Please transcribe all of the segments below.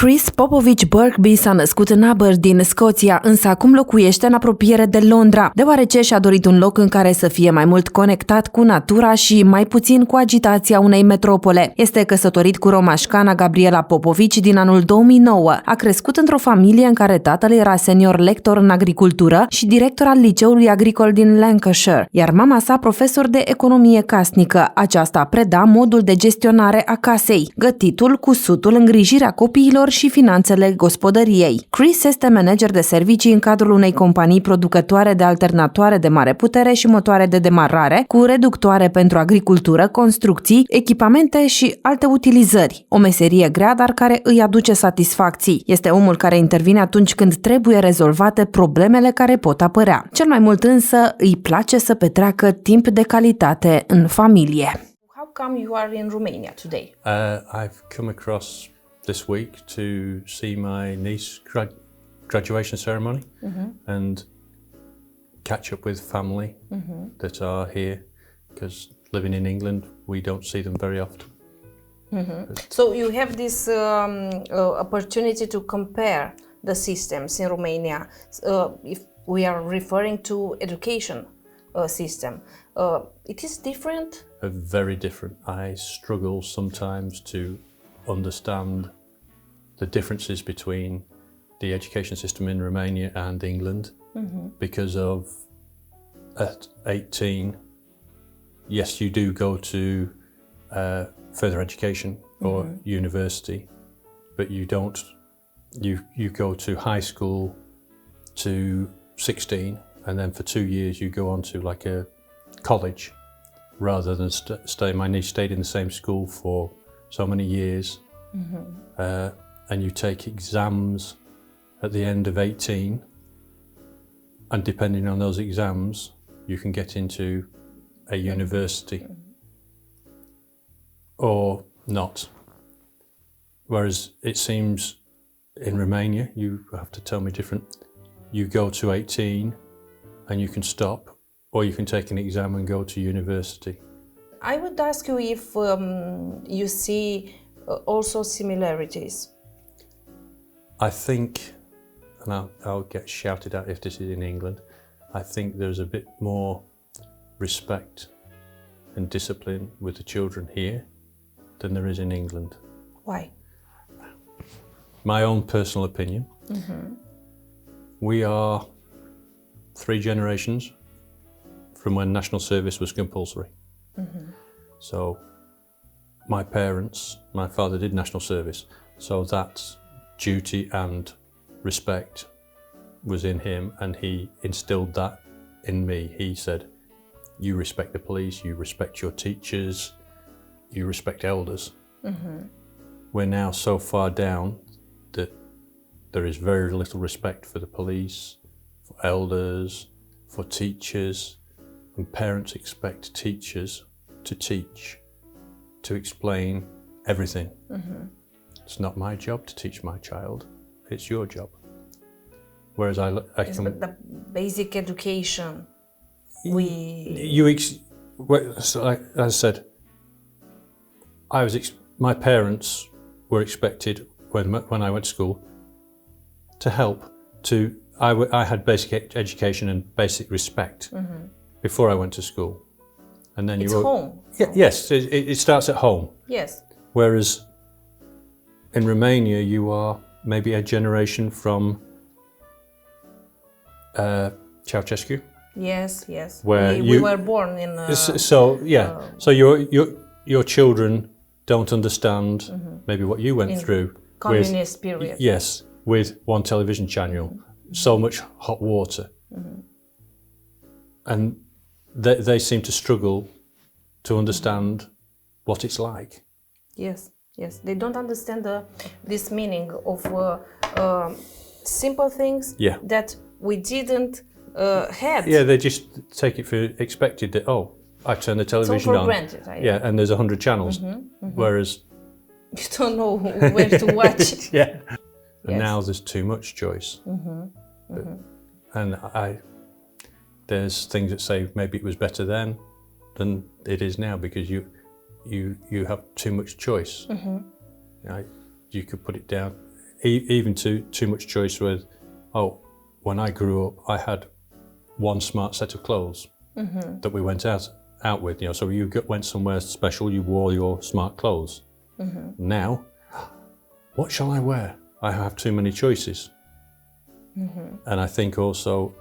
Chris Popovici-Birkby s-a născut în Aberdeen-Scoția, însă acum locuiește în apropiere de Londra, deoarece și-a dorit un loc în care să fie mai mult conectat cu natura și mai puțin cu agitația unei metropole. Este căsătorit cu romașcana Gabriela Popovici din anul 2009. A crescut într-o familie în care tatăl era senior lector în agricultură și director al Liceului Agricol din Lancashire, iar mama sa profesor de economie casnică. Aceasta preda modul de gestionare a casei, gătitul, cusutul, îngrijirea copiilor și finanțele gospodăriei. Chris este manager de servicii în cadrul unei companii producătoare de alternatoare de mare putere și motoare de demarare, cu reductoare pentru agricultură, construcții, echipamente și alte utilizări. O meserie grea, dar care îi aduce satisfacții. Este omul care intervine atunci când trebuie rezolvate problemele care pot apărea. Cel mai mult însă îi place să petreacă timp de calitate în familie. How come you are in Romania today? I've come across this week to see my niece graduation ceremony and catch up with family that are here, because living in England we don't see them very often. So you have this opportunity to compare the systems in Romania. If we are referring to education system, it is different? Very different. I struggle sometimes to understand the differences between the education system in Romania and England because of at 18, yes, you do go to further education or university, but you don't, you go to high school to 16, and then for 2 years you go on to like a college rather than stay. My niece stayed in the same school for so many years, and you take exams at the end of 18, and depending on those exams you can get into a university or not. Whereas it seems in Romania, you have to tell me different, you go to 18 and you can stop, or you can take an exam and go to university. I would ask you if you see also similarities. I think, and I'll get shouted at if this is in England, I think there's a bit more respect and discipline with the children here than there is in England. Why? My own personal opinion. We are 3 generations from when national service was compulsory. So my parents, my father did national service, so that duty and respect was in him, and he instilled that in me. He said, you respect the police, you respect your teachers, you respect elders. We're now so far down that there is very little respect for the police, for elders, for teachers, and parents expect teachers to teach, to explain everything. It's not my job to teach my child, it's your job. Whereas Yes, but the basic education, so like I said, my parents were expected when I went to school to help. I had basic education and basic respect before I went to school, and then it's home. Yes, it starts at home. Yes. Whereas in Romania, you are maybe a generation from Ceausescu. Yes, yes. Where we were born in. So your children don't understand maybe what you went through. Communist period. Yes, with one television channel, so much hot water, and they seem to struggle to understand what it's like. Yes, yes. They don't understand this meaning of simple things that we didn't have. Yeah, they just take it for expected that, oh, I turn the television on. Granted, and there's 100 channels, whereas you don't know where to watch it. And now there's too much choice. And there's things that say maybe it was better then than it is now, because you have too much choice. You could put it down even too much choice with, when I grew up, I had one smart set of clothes that we went out with. So you went somewhere special, you wore your smart clothes. Now, what shall I wear? I have too many choices. And I think also,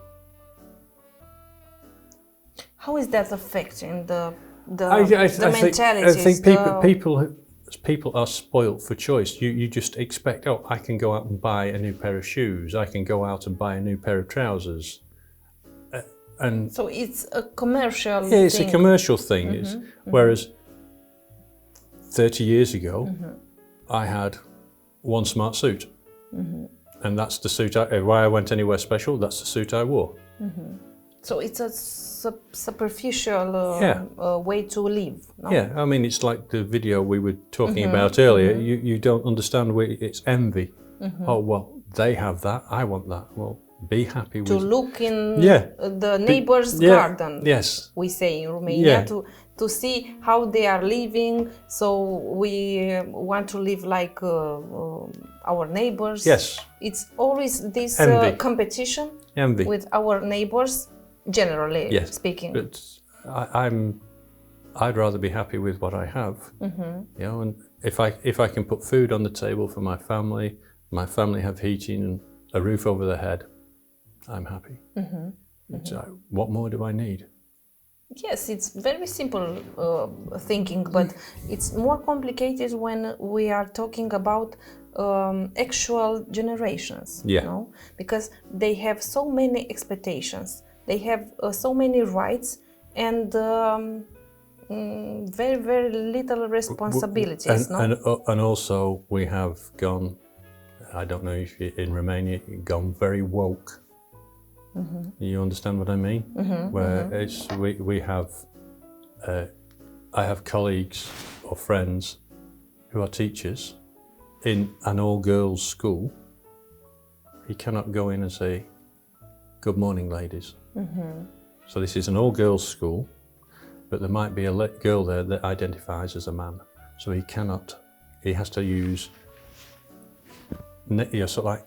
how is that affecting the I mentalities? think people are spoilt for choice. You just expect, I can go out and buy a new pair of shoes. I can go out and buy a new pair of trousers. And so it's a commercial thing. thing. It's a commercial thing. Whereas 30 years ago, I had one smart suit. And that's the suit, why I went anywhere special, that's the suit I wore. So it's a superficial way to live, no? Yeah, I mean, it's like the video we were talking about earlier. You don't understand it's envy. Oh, well, they have that, I want that. Well, be happy with... To look in the neighbor's garden, we say in Romania, to see how they are living, so we want to live like our neighbors. Yes. It's always this competition with our neighbors, generally speaking. But I'd rather be happy with what I have. And if I can put food on the table for my family have heating and a roof over their head, I'm happy. What more do I need? Yes, it's very simple thinking, but it's more complicated when we are talking about actual generations, because they have so many expectations, they have so many rights and very, very little responsibilities. And also we have gone, I don't know if in Romania, gone very woke. You understand what I mean? Where we have, I have colleagues or friends who are teachers in an all-girls school. He cannot go in and say, "Good morning, ladies." So this is an all-girls school, but there might be a girl there that identifies as a man. So he cannot. He has to use, sort of like.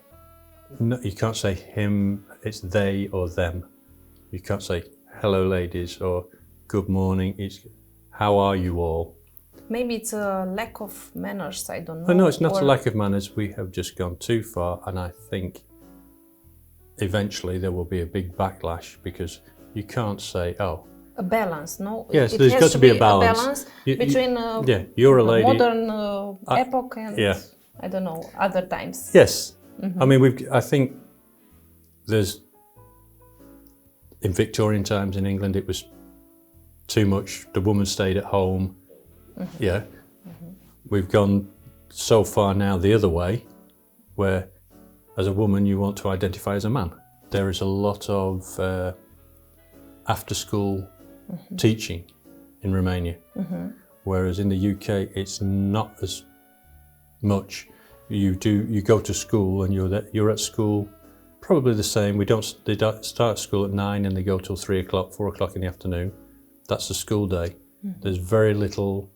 No, you can't say him, it's they or them. You can't say hello ladies or good morning, it's how are you all? Maybe it's a lack of manners, I don't know. No, it's not a lack of manners, we have just gone too far, and I think eventually there will be a big backlash because you can't say, a balance, no? Yes, there's got to be a balance. Between you're a lady. Modern epoch and, I don't know, other times. Yes. I mean, I think there's, in Victorian times in England, it was too much. The woman stayed at home. We've gone so far now the other way, where as a woman you want to identify as a man. There is a lot of after-school teaching in Romania, whereas in the UK it's not as much. You go to school and you're at school probably the same. They don't start school at 9 and they go till 3 o'clock, 4 o'clock in the afternoon. That's the school day. There's very little,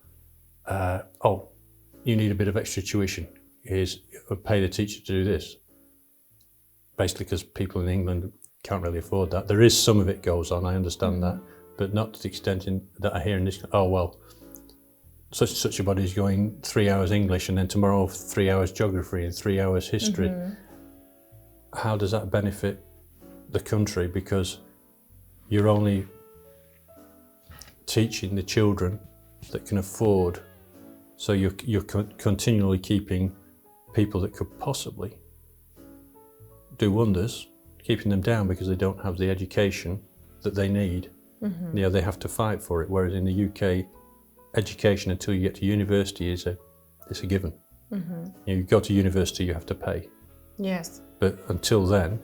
you need a bit of extra tuition. Pay the teacher to do this. Basically because people in England can't really afford that. There is some of it goes on, I understand that, but not to the extent that I hear in this, such a body is going 3 hours English and then tomorrow 3 hours geography and 3 hours history. How does that benefit the country? Because you're only teaching the children that can afford, so you're continually keeping people that could possibly do wonders, keeping them down because they don't have the education that they need. They have to fight for it, whereas in the UK, education until you get to university is a given. You go to university, you have to pay. Yes. But until then,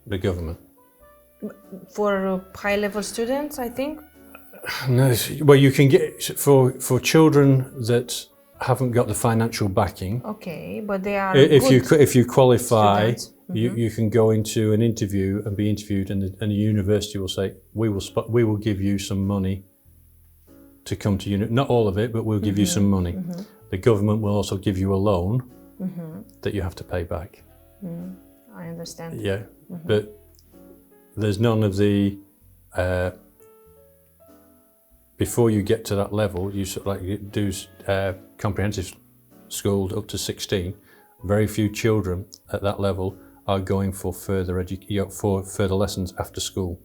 the government. For high-level students, I think? No, well, you can get, for children that haven't got the financial backing. Okay, but they are if you qualify, students. you can go into an interview and be interviewed, and the university will say, we will give you some money to come to uni. Not all of it, but we'll give you some money. The government will also give you a loan that you have to pay back. I understand. Yeah, but there's none of the before you get to that level, you sort of like you do comprehensive school up to 16. Very few children at that level are going for for further lessons after school,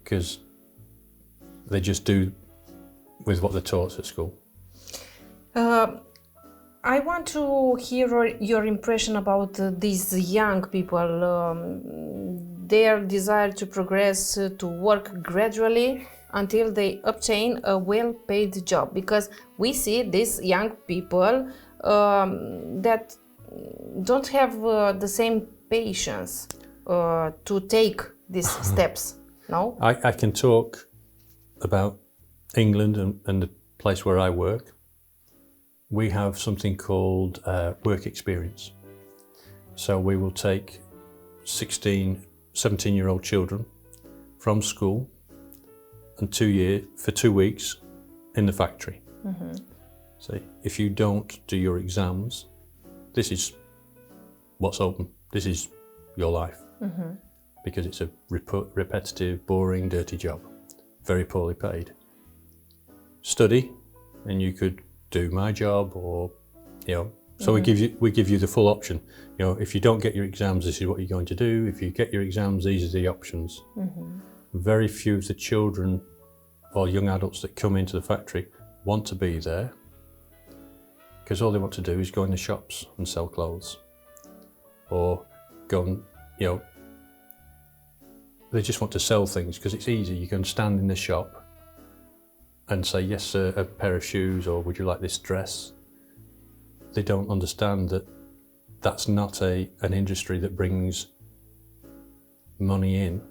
because they just do with what they're taught at school. I want to hear your impression about these young people, their desire to progress, to work gradually until they obtain a well-paid job. Because we see these young people that don't have the same patience to take these steps, no? I can talk about England and the place where I work. We have something called work experience. So we will take 16, 17-year-old children from school and for 2 weeks in the factory. So if you don't do your exams, this is what's open. This is your life. Because it's a repetitive, boring, dirty job. Very poorly paid. Study, and you could do my job, or so we give you the full option. If you don't get your exams, this is what you're going to do. If you get your exams, these are the options. Very few of the children or young adults that come into the factory want to be there, because all they want to do is go in the shops and sell clothes, or go and they just want to sell things because it's easy. You can stand in the shop and say, yes sir, a pair of shoes, or would you like this dress? They don't understand that that's not an industry that brings money in.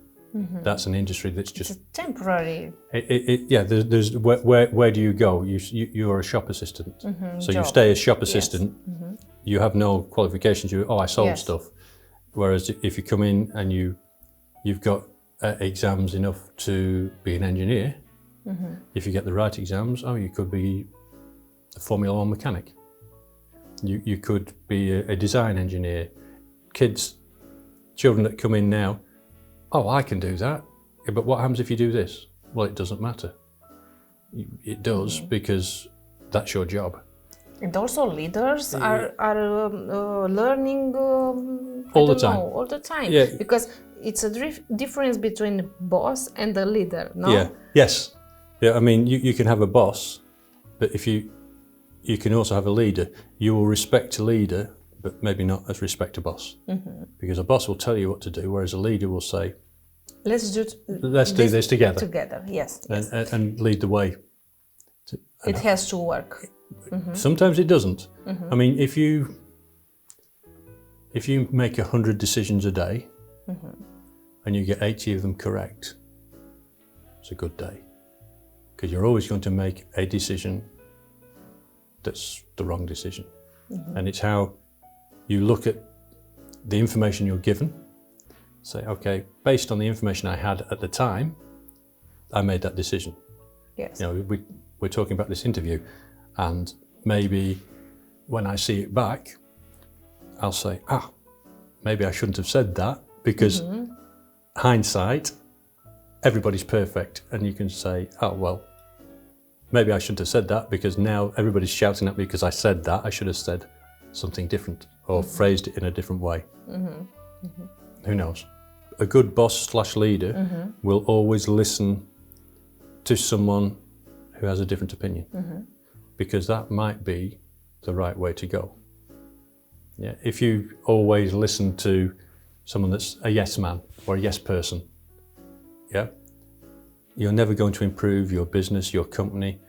That's an industry that's just it's a temporary. There's where do you go? You are a shop assistant, so you stay as shop assistant. You have no qualifications. I sold stuff. Whereas if you come in and you've got exams enough to be an engineer. If you get the right exams, you could be a Formula 1 mechanic. You could be a design engineer. Children that come in now, I can do that. Yeah, but what happens if you do this? Well, it doesn't matter. It does, because that's your job. And also leaders are learning all the time. All the time. Yeah. Because it's a difference between the boss and the leader, no? Yeah. Yes. Yeah, I mean, you can have a boss, but if you can also have a leader. You will respect a leader, but maybe not as respect a boss. Because a boss will tell you what to do, whereas a leader will say, let's do this together. Together, yes. And lead the way. It has to work. Sometimes it doesn't. I mean, if you make 100 decisions a day, and you get 80 of them correct, it's a good day. Because you're always going to make a decision that's the wrong decision. And it's how you look at the information you're given, say, okay, based on the information I had at the time, I made that decision. Yes. We're talking about this interview, and maybe when I see it back, I'll say, maybe I shouldn't have said that, because hindsight, everybody's perfect. And you can say, well, maybe I shouldn't have said that, because now everybody's shouting at me because I said that. I should have said something different, or phrased it in a different way. Who knows? A good boss/leader will always listen to someone who has a different opinion, because that might be the right way to go. Yeah. If you always listen to someone that's a yes man or a yes person, you're never going to improve your business, your company.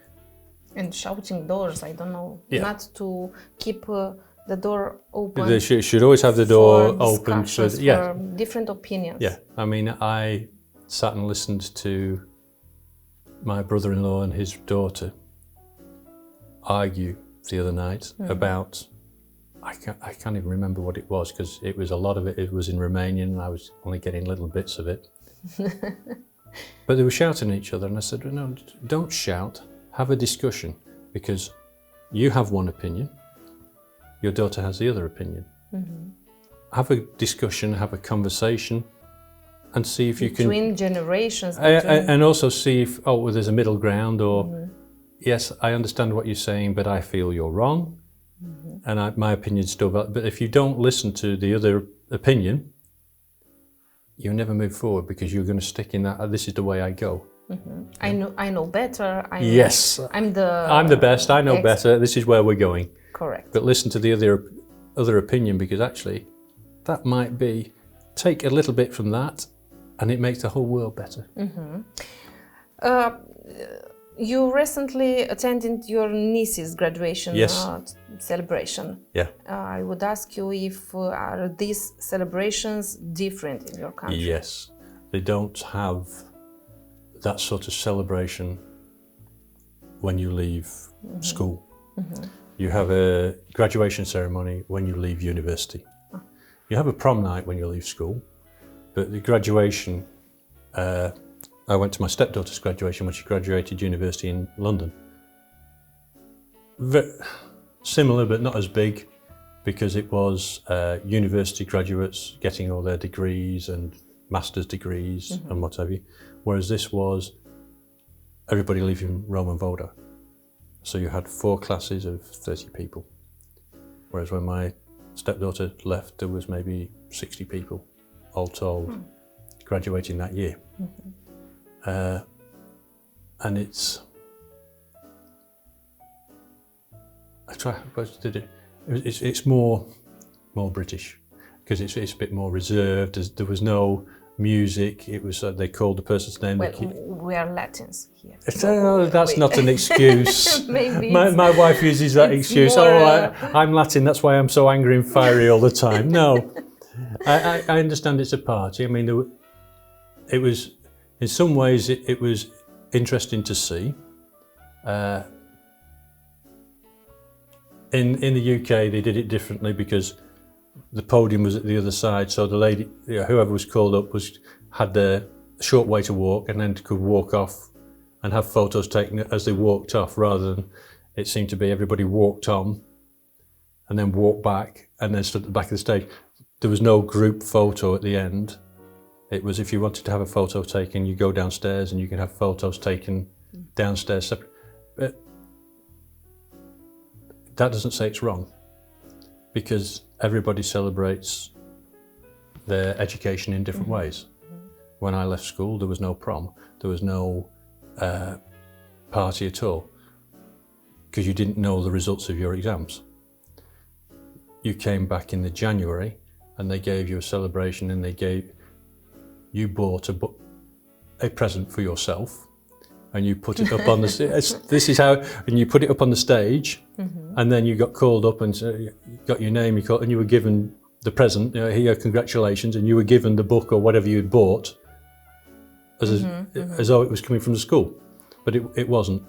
And shouting doors, I don't know, not to keep the door open. They should always have the door open for different opinions. Yeah, I mean, I sat and listened to my brother-in-law and his daughter argue the other night about, I can't even remember what it was, because it was a lot of it was in Romanian and I was only getting little bits of it. But they were shouting at each other, and I said, no, don't shout, have a discussion, because you have one opinion, your daughter has the other opinion. Have a discussion, have a conversation, and see if you can... Between generations. And also see if, well, there's a middle ground, or, yes, I understand what you're saying, but I feel you're wrong, and my opinion's still valid. But if you don't listen to the other opinion, you'll never move forward, because you're going to stick in that, this is the way I go. I know better. Yes. I'm the best, I know better, this is where we're going. Correct. But listen to the other opinion, because actually that might be, take a little bit from that and it makes the whole world better. You recently attended your niece's graduation celebration. Yeah. I would ask you if are these celebrations different in your country? Yes, they don't have that sort of celebration when you leave school. You have a graduation ceremony when you leave university. You have a prom night when you leave school, but the graduation, I went to my stepdaughter's graduation when she graduated university in London. Similar, but not as big, because it was university graduates getting all their degrees and master's degrees and what have you, whereas this was everybody leaving Roman Voda. So you had 4 classes of 30 people, whereas when my stepdaughter left, there was maybe 60 people, all told, graduating that year. And it's, it's more British, because it's a bit more reserved. There was no music. It was they called the person's name. Well, we are Latins here. That's not an excuse. Maybe my wife uses that excuse. I'm Latin, that's why I'm so angry and fiery all the time. No, I understand it's a party. I mean, it was, in some ways, it was interesting to see. In the UK, they did it differently, because the podium was at the other side, so the lady, whoever was called up, had a short way to walk, and then could walk off and have photos taken as they walked off, rather than it seemed to be everybody walked on and then walked back and then stood at the back of the stage. There was no group photo at the end. It was, if you wanted to have a photo taken, you go downstairs and you can have photos taken downstairs separate. But that doesn't say it's wrong, because everybody celebrates their education in different ways. When I left school, there was no prom, there was no party at all, because you didn't know the results of your exams. You came back in the January and they gave you a celebration, and you bought a present for yourself, and you put it up on the this is how, and you put it up on the stage, and then you got called up and got your name, and you were given the present, here, congratulations, and you were given the book or whatever you'd bought as though it was coming from the school, but it wasn't.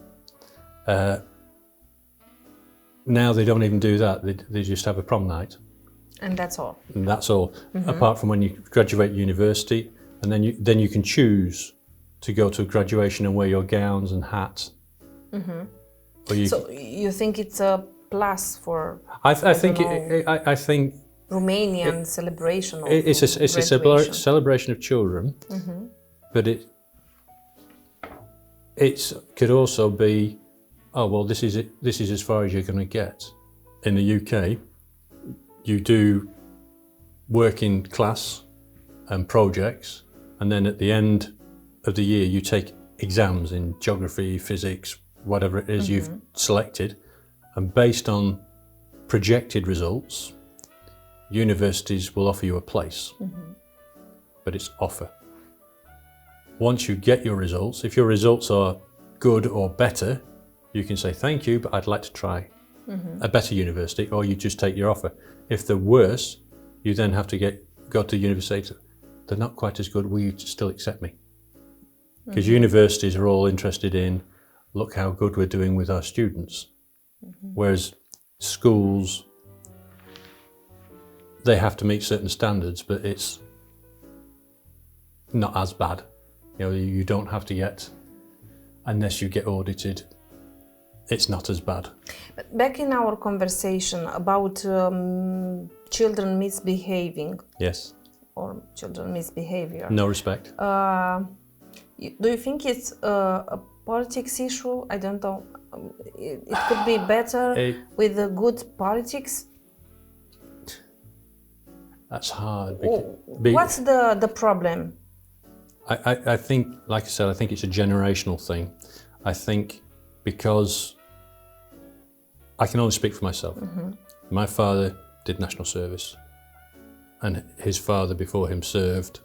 Now they don't even do that, they just have a prom night. And that's all. And that's all, apart from when you graduate university, and then you can choose to go to a graduation and wear your gowns and hats. So you think it's a plus for? I think Romanian celebration. It's a celebration of children, but it could also be, oh well, this is as far as you're going to get. In the UK, you do working class and projects, and then at the end of the year you take exams in geography, physics, whatever it is you've selected, and based on projected results, universities will offer you a place, but it's offer. Once you get your results, if your results are good or better, you can say thank you, but I'd like to try a better university, or you just take your offer. If they're worse, you then have to go to the university. They're not quite as good, will you still accept me? Because universities are all interested in, look how good we're doing with our students. Whereas schools, they have to meet certain standards, but it's not as bad. You don't have to get, unless you get audited, it's not as bad. But back in our conversation about children misbehaving Yes. or children misbehavior. No respect. Do you think it's a politics issue? I don't know. It could be better with the good politics. That's hard. What's the problem? I think, like I said, I think it's a generational thing. I think because I can only speak for myself. My father did national service, and his father before him served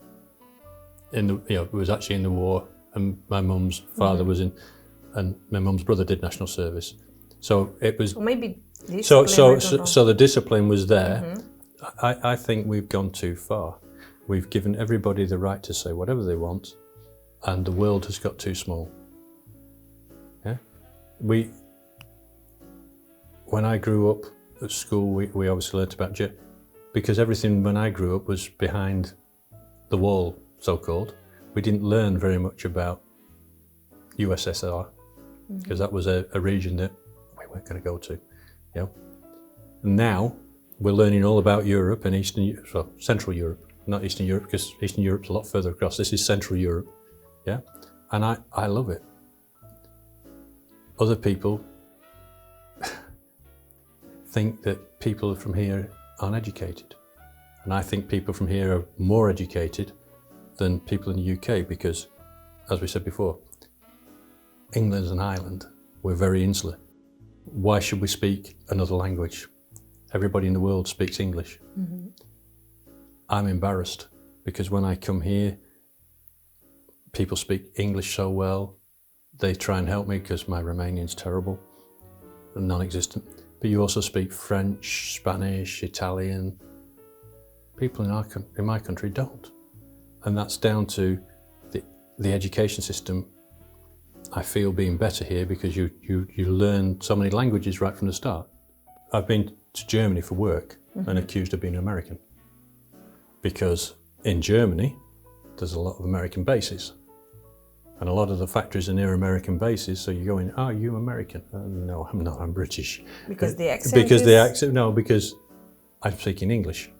in the, was actually in the war, and my mum's father was in, and my mum's brother did national service. So it was. Well, maybe So the discipline was there. I think we've gone too far. We've given everybody the right to say whatever they want, and the world has got too small. Yeah, when I grew up at school, we obviously learnt about because everything when I grew up was behind the wall, so-called. We didn't learn very much about USSR because that was a region that we weren't going to go to. You know, and now we're learning all about Europe and Central Europe. Not Eastern Europe, because Eastern Europe's a lot further across. This is Central Europe, yeah? And I love it. Other people think that people from here aren't educated. And I think people from here are more educated than people in the UK because, as we said before, England's an island. We're very insular. Why should we speak another language? Everybody in the world speaks English. I'm embarrassed because when I come here, people speak English so well. They try and help me because my Romanian's terrible and non-existent. But you also speak French, Spanish, Italian. People in my country don't. And that's down to the education system, I feel, being better here because you learn so many languages right from the start. I've been to Germany for work and accused of being American. Because in Germany, there's a lot of American bases. And a lot of the factories are near American bases, so you go in, are you American? No, I'm not, I'm British. Because the accent because I'm speaking English.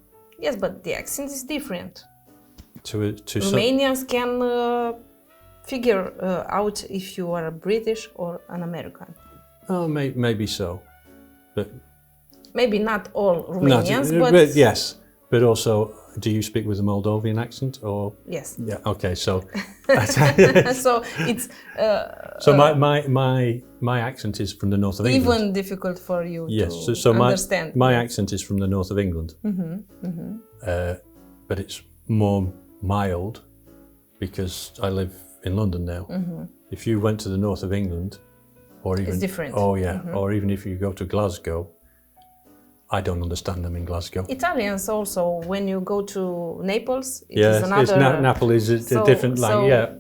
Yes, but the accent is different. Romanians can figure out if you are a British or an American. Oh, maybe so. But maybe not all Romanians, but yes. But also, do you speak with a Moldovan accent or? Yes. Yeah. Okay. So. So it's. So my accent is from the north of England. Even difficult for you to understand. My accent is from the north of England. But it's more mild because I live in London now. If you went to the north of England, or even it's different. Oh yeah. Or even if you go to Glasgow. I don't understand them in Glasgow. Italians also, when you go to Naples, it is another. Naples is a different language. Yeah.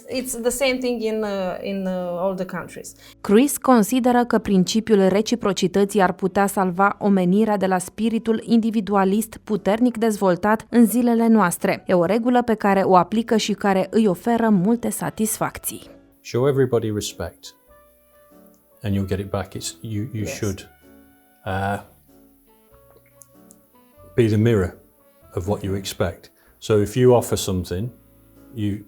It's the same thing in all the countries. Chris consideră că principiul reciprocității ar putea salva omenirea de la spiritul individualist puternic dezvoltat în zilele noastre. E o regulă pe care o aplică și care îi oferă multe satisfacții. Show everybody respect, and you'll get it back. You should. Be the mirror of what you expect. So if you offer something, you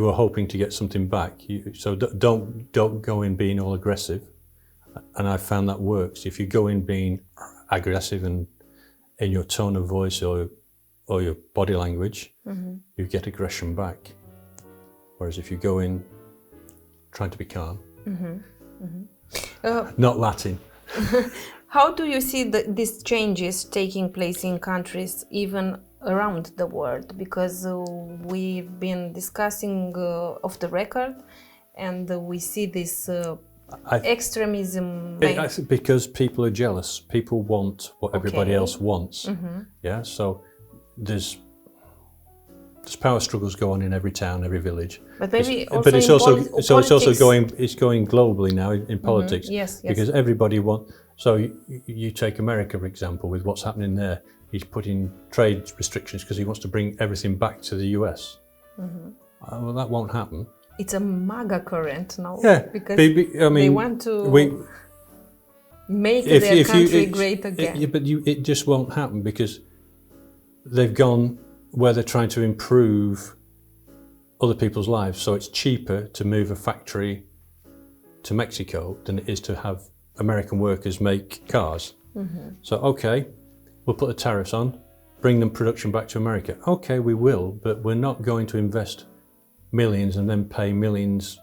are hoping to get something back. So don't go in being all aggressive. And I found that works. If you go in being aggressive and in your tone of voice or your body language, you get aggression back. Whereas if you go in trying to be calm, not Latin. How do you see these changes taking place in countries even around the world? Because we've been discussing off the record and we see this extremism. Because people are jealous. People want what everybody else wants. Yeah, so there's power struggles go on in every town, every village. But maybe it's going globally now in politics. Yes. Because everybody wants. So you take America, for example, with what's happening there. He's putting trade restrictions because he wants to bring everything back to the US. Well, that won't happen. it's a MAGA current now. Yeah, because I mean, they want to make if their country it, great again. but it just won't happen because they've gone where they're trying to improve other people's lives. So it's cheaper to move a factory to Mexico than it is to have American workers make cars. So, okay, we'll put the tariffs on, bring them production back to America. Okay, we will, but we're not going to invest millions and then pay millions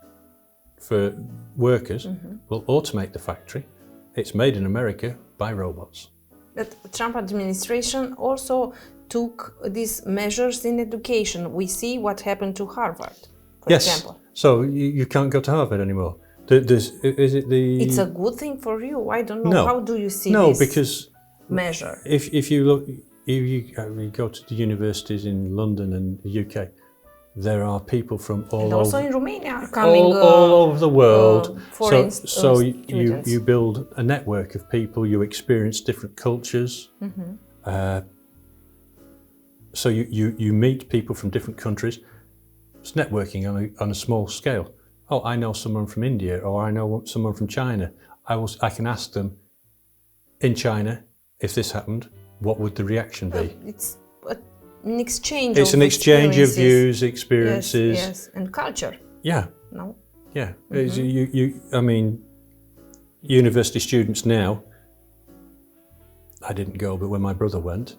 for workers. We'll automate the factory. It's made in America by robots. The Trump administration also took these measures in education. We see what happened to Harvard, for example. So you can't go to Harvard anymore. It's a good thing for you. I don't know. No. How do you see No, this because measure? if you look, you go to the universities in London and the UK, there are people from all And also over, in Romania coming all over the world. foreign So students. you build a network of people. You experience different cultures. So you meet people from different countries. It's networking on a small scale. Oh, I know someone from India, or I know someone from China. I can ask them in China, if this happened, what would the reaction be? It's an exchange. It's of an exchange of experiences. views, experiences. Yes, and culture. Yeah, No. yeah. I mean, university students now. I didn't go, but when my brother went,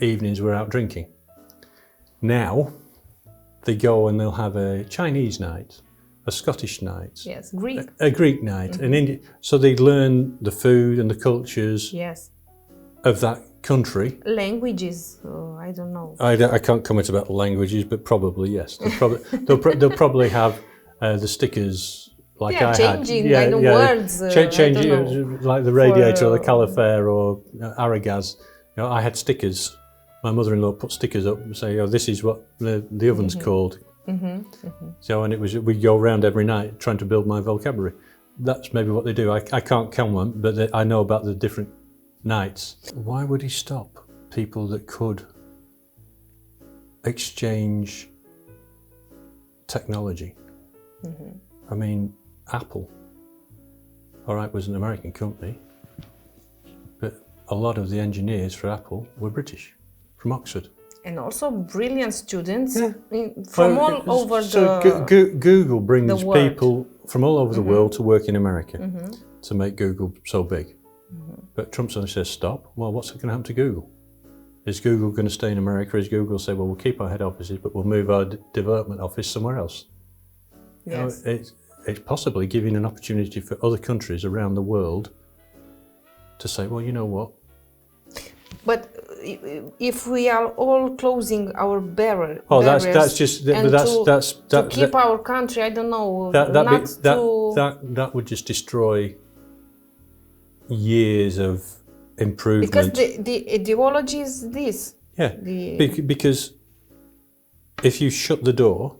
evenings we're out drinking. Now, they go and they'll have a Chinese night, a Scottish night, Yes, Greek. a Greek night, an Indian. So they learn the food and the cultures Yes. of that country. Languages. I don't know. I can't comment about the languages, but probably yes. They'll probably have the stickers like I had. Changing words. Change I don't know. like the radiator or the califer or Aragaz. You know, I had stickers. My mother-in-law put stickers up and say, "Oh, this is what the oven's called." So, and we'd go around every night trying to build my vocabulary. That's maybe what they do. I can't count them, but I know about the different nights. Why would he stop people that could exchange technology? I mean, Apple, all right, was an American company, but a lot of the engineers for Apple were British, from Oxford. And also brilliant students from all over Google brings the world. people from all over the world to work in America to make Google so big. But Trump suddenly says, stop. Well, what's going to happen to Google? Is Google going to stay in America? Is Google say, well, we'll keep our head offices, but we'll move our development office somewhere else? Yes. You know, it's possibly giving an opportunity for other countries around the world to say, well, you know what? But if we are all closing our barriers, that's just and to keep our country, I don't know, that would just destroy years of improvement. Because the ideology is this. Yeah, because if you shut the door,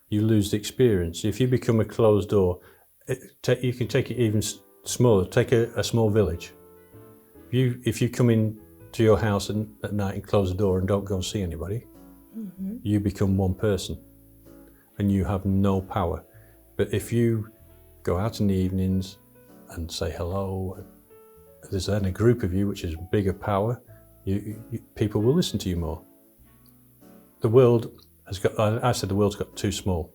you lose the experience. If you become a closed door, you can take it even smaller. Take a small village. If you come in to your house at night and close the door and don't go and see anybody, you become one person and you have no power. But if you go out in the evenings and say hello, there's then a group of you which is bigger power, people will listen to you more. The world has got, I said the world's got too small.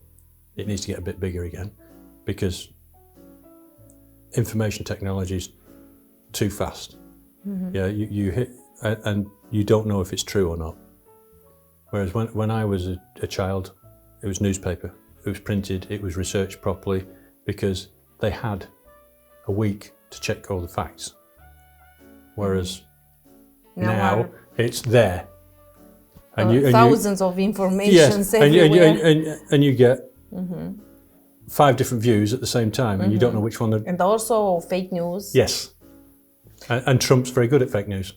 It needs to get a bit bigger again because information technology is too fast. Yeah, you hit, and you don't know if it's true or not. Whereas when I was a child, it was newspaper, it was printed, it was researched properly because they had a week to check all the facts. Whereas now it's there. And thousands of information everywhere. And you get 5 different views at the same time and you don't know which one. And also fake news. Yes. And Trump's very good at fake news.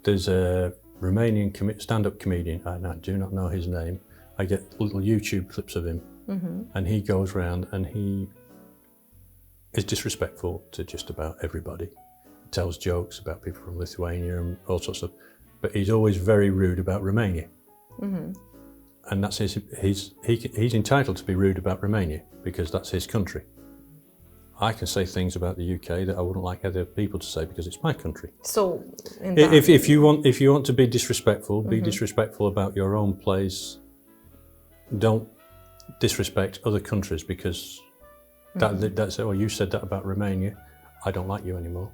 There's a Romanian stand-up comedian, I do not know his name. I get little YouTube clips of him and he goes around and he is disrespectful to just about everybody. He tells jokes about people from Lithuania and all sorts of stuff, but he's always very rude about Romania. and that's he's entitled to be rude about Romania because that's his country. I can say things about the UK that I wouldn't like other people to say because it's my country. So, if you want to be disrespectful, be disrespectful about your own place. Don't disrespect other countries because that's you said that about Romania. I don't like you anymore.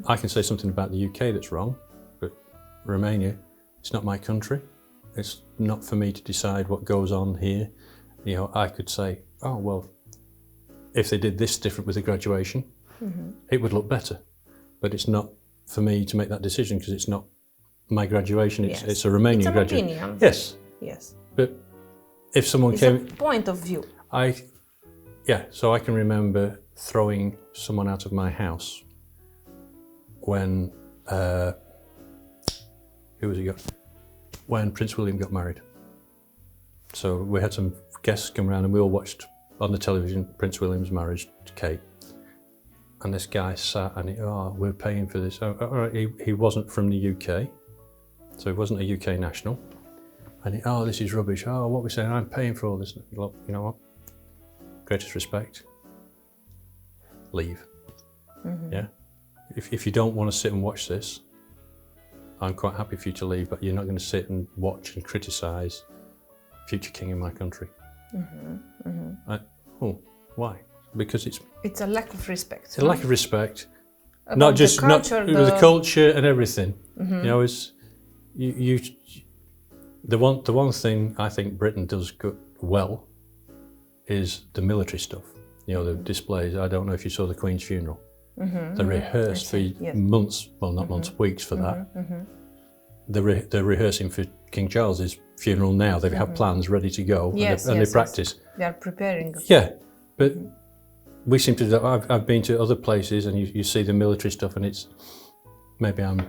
I can say something about the UK that's wrong, but Romania, it's not my country. It's not for me to decide what goes on here. You know, I could say, oh well, if they did this different with the graduation, it would look better. But it's not for me to make that decision because it's not my graduation. It's a Romanian graduation. Opinion. Yes. Yes. But if someone It's came, a point of view. So I can remember throwing someone out of my house when when Prince William got married. So we had some guests come around and we all watched on the television Prince William's marriage to Kate. And this guy sat and we're paying for this. All right, he wasn't from the UK, so he wasn't a UK national. And this is rubbish. Oh, what we're saying, I'm paying for all this. Look, you know what? Greatest respect. Leave. Yeah. If you don't want to sit and watch this, I'm quite happy for you to leave, but you're not going to sit and watch and criticise future king in my country. Why? Because it's a lack of respect. It's a lack of respect. About Not just the culture, the culture and everything. You know, it's the one thing I think Britain does well is the military stuff. You know, the displays. I don't know if you saw the Queen's funeral. They rehearsed for months, well not months, weeks for that. They're rehearsing for King Charles's funeral now. They have plans ready to go and they practice. They are preparing. Yeah, but we seem to. I've been to other places and you see the military stuff and it's maybe I'm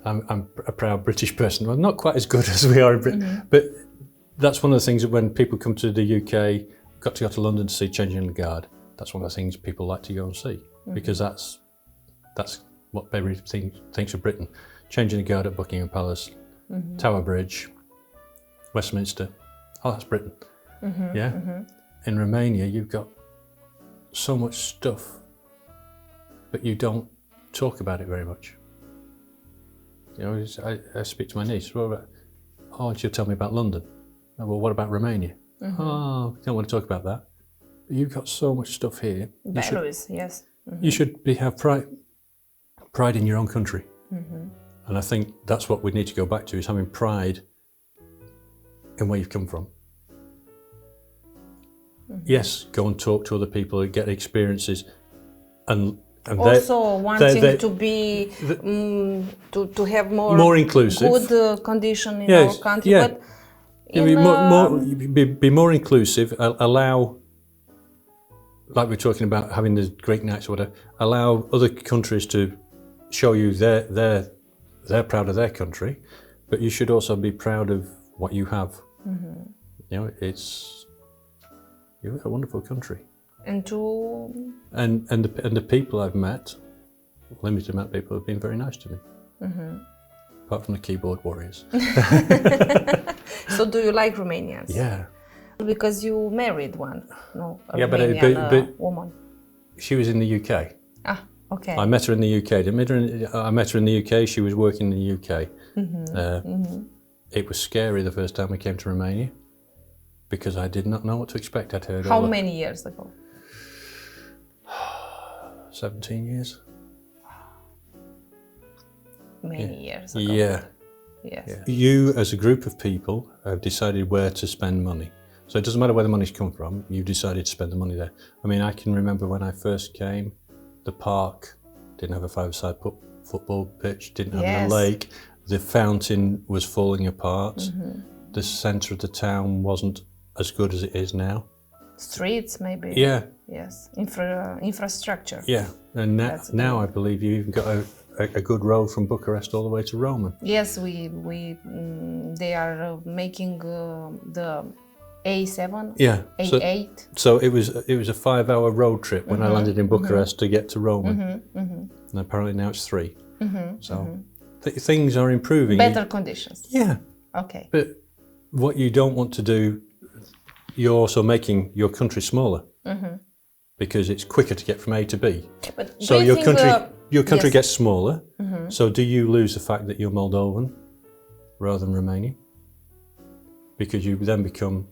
a proud British person. Well, not quite as good as we are in Britain, but that's one of the things that when people come to the UK, got to go to London to see Changing the Guard. That's one of the things people like to go and see because that's what everybody thinks of Britain. Changing the Guard at Buckingham Palace, Tower Bridge, Westminster. Oh, that's Britain. In Romania, you've got so much stuff, but you don't talk about it very much. You know, I speak to my niece. She'll tell me about London. Oh, well, what about Romania? Oh, I don't want to talk about that. But you've got so much stuff here. Values, yes. You should have pride in your own country. And I think that's what we need to go back to, is having pride in where you've come from. Yes, go and talk to other people, get experiences, and also wanting to be to have more inclusive, good condition in our country. But be more inclusive. Allow, like we're talking about having the Greek nights or whatever. Allow other countries to show you they're proud of their country, but you should also be proud of what you have. You know, you're a wonderful country. And the people I've met, limited amount of people, have been very nice to me. Apart from the keyboard warriors. So do you like Romanians? Yeah. Because you married one, no? But woman. She was in the UK. Ah, okay. I met her in the UK. I met her in the UK. She was working in the UK. It was scary the first time we came to Romania because I did not know what to expect. I'd heard How many years ago? 17 years. Many years ago. Yeah. Yes. Yeah. You, as a group of people, have decided where to spend money. So it doesn't matter where the money's come from, you've decided to spend the money there. I mean, I can remember when I first came, the park didn't have a five-side football pitch, didn't have a lake, the fountain was falling apart, the centre of the town wasn't as good as it is now. Streets, maybe. Yeah. Yes. Infrastructure. Yeah. And now I believe you even got a good road from Bucharest all the way to Rome. Yes, they are making the A7. Yeah. A8. So it was a 5-hour road trip when I landed in Bucharest to get to Rome. And apparently now it's 3. So things are improving. Better conditions. Yeah. Okay. But what you don't want to do, you're also making your country smaller because it's quicker to get from A to B. But So do you think, your country yes. gets smaller. So do you lose the fact that you're Moldovan rather than Romanian? Because you then become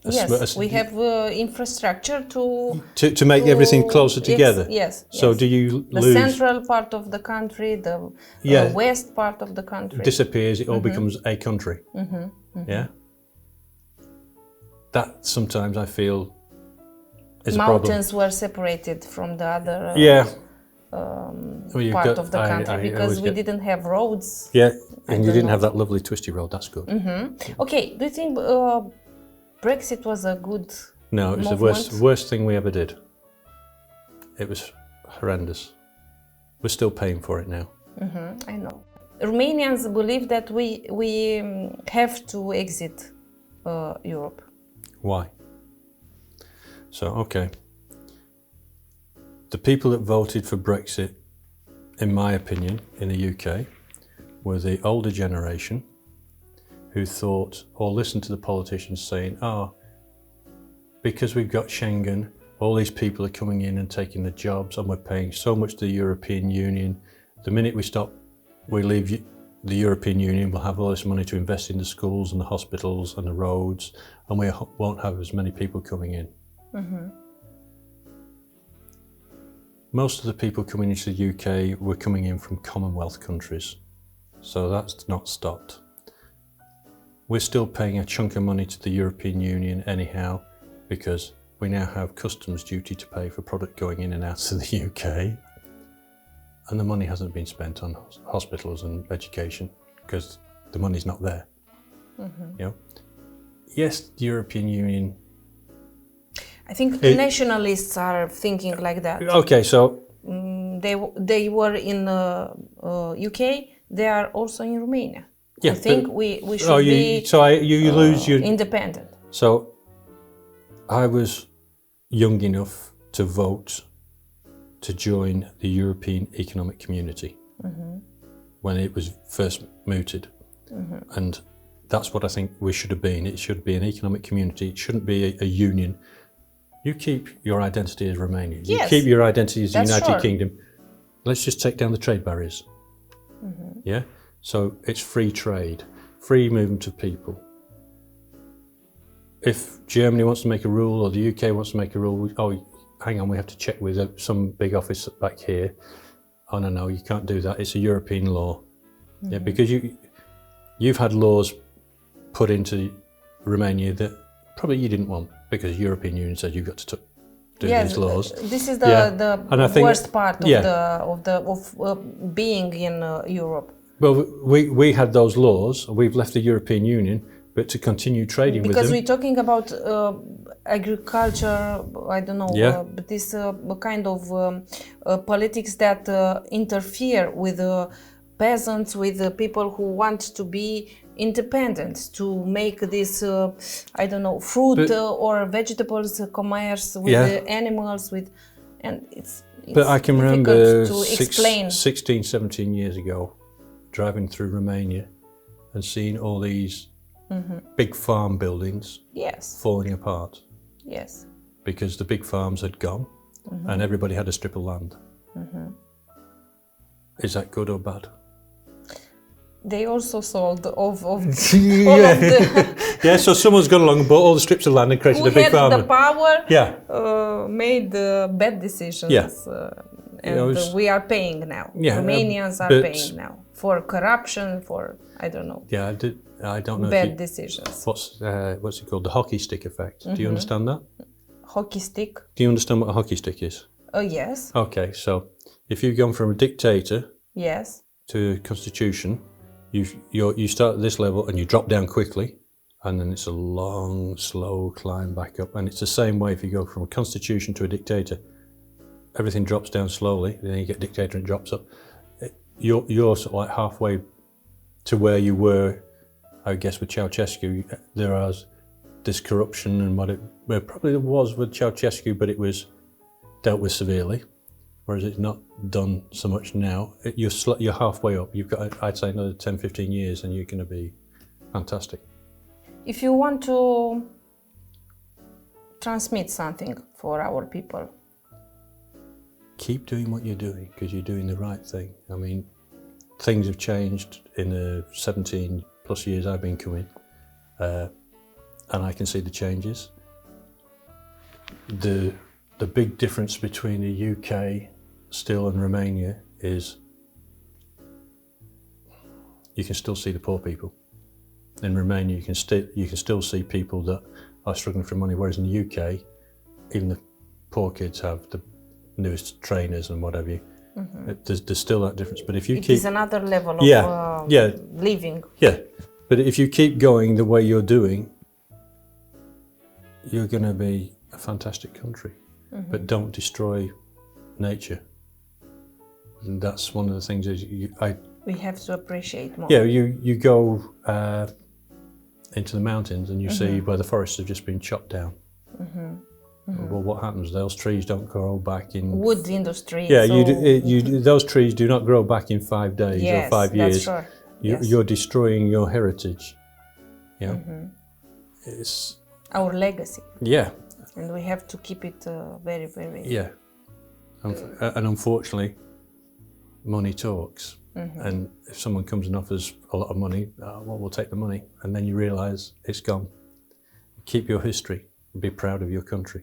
Yes, we have infrastructure to make everything closer together. Yes. So do you the lose? central part of the country, the west part of the country Disappears. It all becomes a country. Yeah. That sometimes I feel is a problem. Mountains were separated from the other Well, part of the country because we didn't have roads. Yeah, and you didn't have that lovely twisty road. That's good. Okay, do you think Brexit was a good No, it was movement? the worst thing we ever did. It was horrendous. We're still paying for it now. I know. Romanians believe that we have to exit Europe. Why? So, okay. The people that voted for Brexit, in my opinion, in the UK, were the older generation who thought or listened to the politicians saying, because we've got Schengen, all these people are coming in and taking the jobs and we're paying so much to the European Union. The minute we leave the European Union, we'll have all this money to invest in the schools and the hospitals and the roads, and we won't have as many people coming in. Most of the people coming into the UK were coming in from Commonwealth countries, so that's not stopped. We're still paying a chunk of money to the European Union anyhow, because we now have customs duty to pay for product going in and out of the UK, and the money hasn't been spent on hospitals and education because the money's not there. You know? Yes, the European Union. I think nationalists are thinking like that. Okay, so they were in UK. They are also in Romania. yeah, I think we should be you lose your independent. So I was young enough to vote to join the European Economic Community when it was first mooted. And that's what I think we should have been. It should be an economic community. It shouldn't be a union. You keep your identity as Romanian. You Yes, keep your identity as the that's United sure. Kingdom. Let's just take down the trade barriers. Yeah? So it's free trade, free movement of people. If Germany wants to make a rule or the UK wants to make a rule, hang on, we have to check with some big office back here. Oh, no, you can't do that. It's a European law. Yeah, because you've had laws put into Romania that probably you didn't want because the European Union said you've got to do these laws. This is the And I think worst part of being in Europe. Well, we had those laws. We've left the European Union, but to continue trading with them. Because we're talking about agriculture, I don't know, but this kind of politics that interfere with peasants, with people who want to be independent, to make this, I don't know, fruit or vegetables commerce with the animals, and it's but I can remember to explain. 16, 17 years ago, driving through Romania and seeing all these big farm buildings falling apart. Yes. Because the big farms had gone and everybody had a strip of land. Is that good or bad? They also sold all of the... Yeah, so someone's gone along and bought all the strips of land and created a big farm. Who had the power made bad decisions. And we are paying now. Romanians are paying now for corruption, for, I don't know. Yeah, I don't know. Bad decisions. What's it called? The hockey stick effect. Do you understand that? Hockey stick? Do you understand what a hockey stick is? Yes. Okay, so if you've gone from a dictator to a constitution, you start at this level and you drop down quickly, and then it's a long, slow climb back up. And it's the same way if you go from a constitution to a dictator. Everything drops down slowly, then you get dictator and it drops up. You're sort of like halfway to where you were, I guess, with Ceausescu. There was this corruption and where probably there was with Ceausescu, but it was dealt with severely, whereas it's not done so much now. You're halfway up. You've got, I'd say, another 10, 15 years and you're going to be fantastic. If you want to transmit something for our people, Keep doing what you're doing because you're doing the right thing. I mean, things have changed in the 17 plus years I've been coming, and I can see the changes. The big difference between the UK still and Romania is you can still see the poor people. In Romania, you can still see people that are struggling for money, whereas in the UK, even the poor kids have the newest trainers and whatever you. There's still that difference. But if you it keep, is another level of living. Yeah, but if you keep going the way you're doing, you're going to be a fantastic country. But don't destroy nature. And that's one of the things is We have to appreciate more. yeah, you go into the mountains and you see where the forests have just been chopped down. Well, what happens? Those trees don't grow back in Wood industry. Yeah, so those trees do not grow back in 5 days yes, or 5 years. That's sure. You're destroying your heritage. Yeah, it's Our legacy. yeah, And we have to keep it very, very... yeah, and unfortunately, money talks. And if someone comes and offers a lot of money, well, we'll take the money, and then you realise it's gone. Keep your history and be proud of your country.